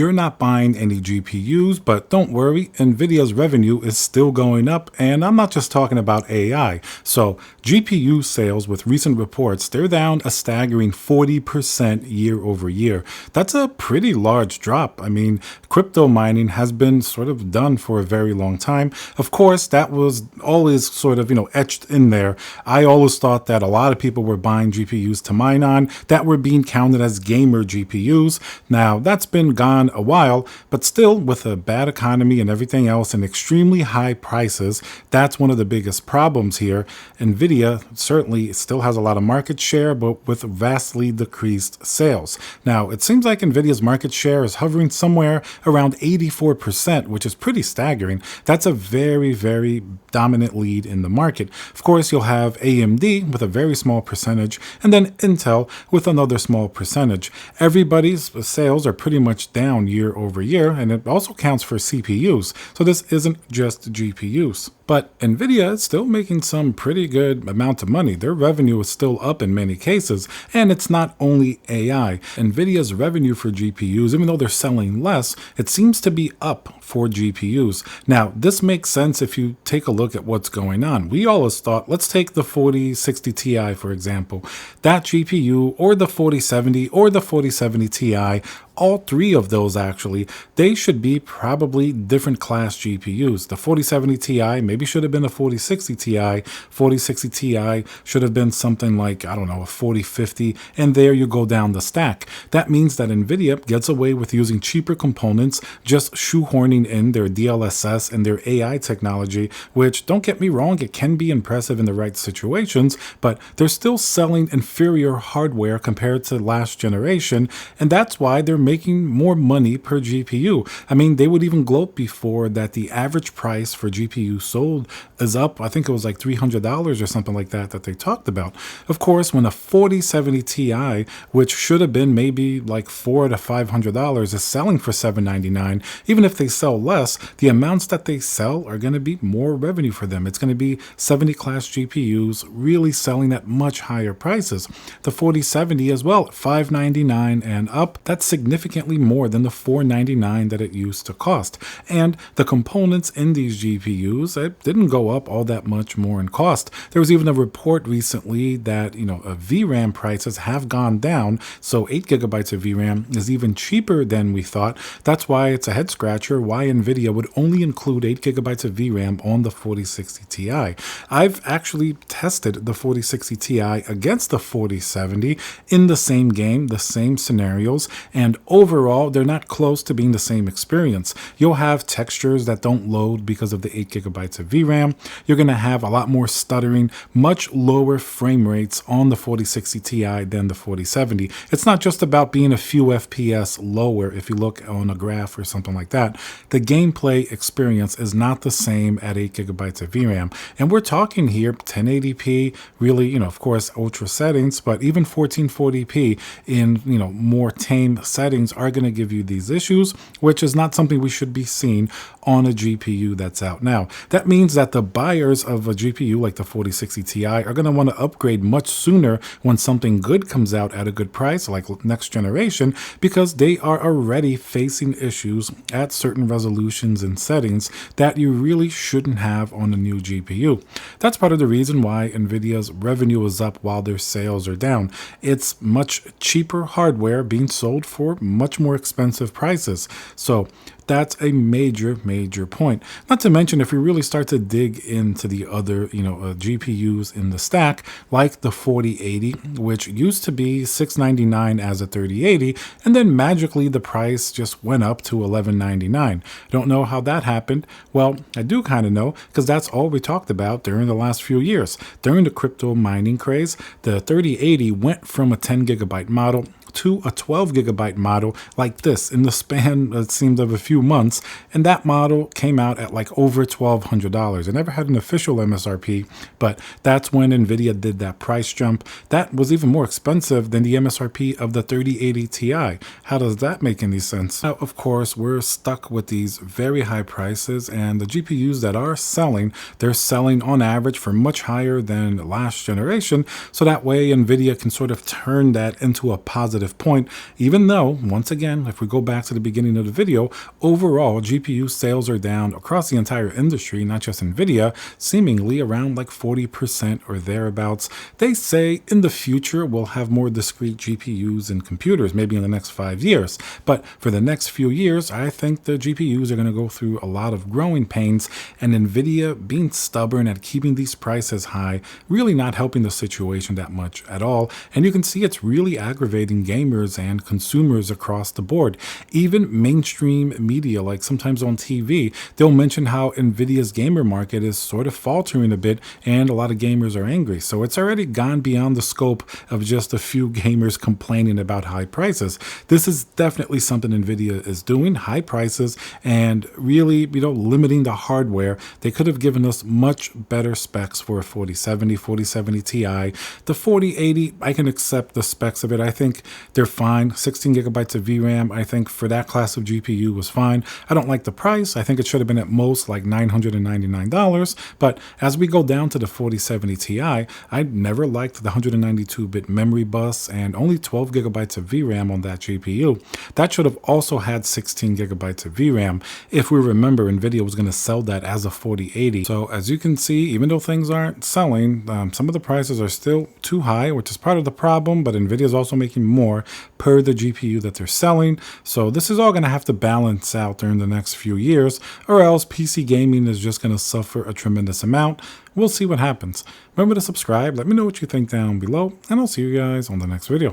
You're not buying any GPUs, but don't worry, Nvidia's revenue is still going up, and I'm not just talking about AI. So GPU sales with recent reports, they're down a staggering 40% year over year. That's a pretty large drop. I mean, crypto mining has been sort of done for a very long time. Of course, that was always sort of, etched in there. I always thought that a lot of people were buying GPUs to mine on that were being counted as gamer GPUs. Now, that's been gone a while, but still, with a bad economy and everything else and extremely high prices, that's one of the biggest problems here. Nvidia certainly still has a lot of market share, but with vastly decreased sales. Now, it seems like Nvidia's market share is hovering somewhere around 84%, which is pretty staggering. That's a very, very dominant lead in the market. Of course, you'll have AMD with a very small percentage, and then Intel with another small percentage. Everybody's sales are pretty much down year over year, and it also counts for CPUs. So this isn't just GPUs. But Nvidia is still making some pretty good amount of money. Their revenue is still up in many cases, and it's not only AI. Nvidia's revenue for GPUs, even though they're selling less, it seems to be up for GPUs. Now, this makes sense if you take a look at what's going on. We always thought, let's take the 4060 Ti, for example. That GPU, or the 4070, or the 4070 Ti, all three of those actually, they should be probably different class GPUs. The 4070 Ti maybe should have been a 4060 Ti. 4060 Ti should have been something like, I don't know, a 4050, and there you go down the stack. That means that Nvidia gets away with using cheaper components, just shoehorning in their DLSS and their AI technology, which, don't get me wrong, it can be impressive in the right situations, but they're still selling inferior hardware compared to last generation, and that's why they're making more money per GPU. I mean, they would even gloat before that the average price for GPU sold is up, I think it was like $300 or something like that they talked about. Of course, when a 4070 Ti, which should have been maybe like $400 to $500, is selling for $799, even if they sell less, the amounts that they sell are going to be more revenue for them. It's going to be 70 class GPUs really selling at much higher prices. The 4070 as well, $599 and up, that's significantly more than the $499 that it used to cost. And the components in these GPUs, it didn't go up all that much more in cost. There was even a report recently that, VRAM prices have gone down. So 8 gigabytes of VRAM is even cheaper than we thought. That's why it's a head scratcher why Nvidia would only include 8 gigabytes of VRAM on the 4060 Ti. I've actually tested the 4060 Ti against the 4070 in the same game, the same scenarios, and overall, they're not close to being the same experience. You'll have textures that don't load because of the 8 gigabytes of VRAM. You're going to have a lot more stuttering, much lower frame rates on the 4060 Ti than the 4070. It's not just about being a few FPS lower if you look on a graph or something like that. The gameplay experience is not the same at 8 gigabytes of VRAM. And we're talking here 1080p, really, of course, ultra settings, but even 1440p in, more tame settings are going to give you these issues, which is not something we should be seeing on a GPU that's out now. That means that the buyers of a GPU like the 4060 Ti are going to want to upgrade much sooner when something good comes out at a good price, like next generation, because they are already facing issues at certain resolutions and settings that you really shouldn't have on a new GPU. That's part of the reason why Nvidia's revenue is up while their sales are down. It's much cheaper hardware being sold for much more expensive prices. So that's a major point. Not to mention, if we really start to dig into the other, GPUs in the stack, like the 4080, which used to be $699 as a 3080, and then magically the price just went up to $1199. Don't know how that happened. Well, I do kind of know, because that's all we talked about during the last few years. During the crypto mining craze, the 3080 went from a 10 gigabyte model to a 12 gigabyte model like this in the span, it seemed, of a few months, and that model came out at like over $1,200. It never had an official MSRP, but that's when Nvidia did that price jump. That was even more expensive than the MSRP of the 3080 Ti. How does that make any sense? Now, of course, we're stuck with these very high prices, and the GPUs that are selling, they're selling on average for much higher than last generation, so that way Nvidia can sort of turn that into a positive positive point, even though, once again, if we go back to the beginning of the video, overall GPU sales are down across the entire industry, not just Nvidia, seemingly around like 40% or thereabouts. They say in the future we'll have more discrete GPUs in computers, maybe in the next 5 years. But for the next few years, I think the GPUs are going to go through a lot of growing pains, and Nvidia being stubborn at keeping these prices high, really not helping the situation that much at all. And you can see it's really aggravating gamers and consumers across the board. Even mainstream media, like sometimes on TV, they'll mention how Nvidia's gamer market is sort of faltering a bit and a lot of gamers are angry. So it's already gone beyond the scope of just a few gamers complaining about high prices. This is definitely something Nvidia is doing, high prices, and really, limiting the hardware. They could have given us much better specs for a 4070 Ti. The 4080, I can accept the specs of it. I think they're fine. 16 gigabytes of VRAM, I think for that class of GPU was fine. I don't like the price. I think it should have been at most like $999. But as we go down to the 4070 Ti, I never liked the 192-bit memory bus and only 12 gigabytes of VRAM on that GPU. That should have also had 16 gigabytes of VRAM. If we remember, Nvidia was going to sell that as a 4080. So as you can see, even though things aren't selling, some of the prices are still too high, which is part of the problem, but Nvidia is also making more per the GPU that they're selling. So this is all going to have to balance out during the next few years, or else PC gaming is just going to suffer a tremendous amount. We'll see what happens. Remember to subscribe. Let me know what you think down below, and I'll see you guys on the next video.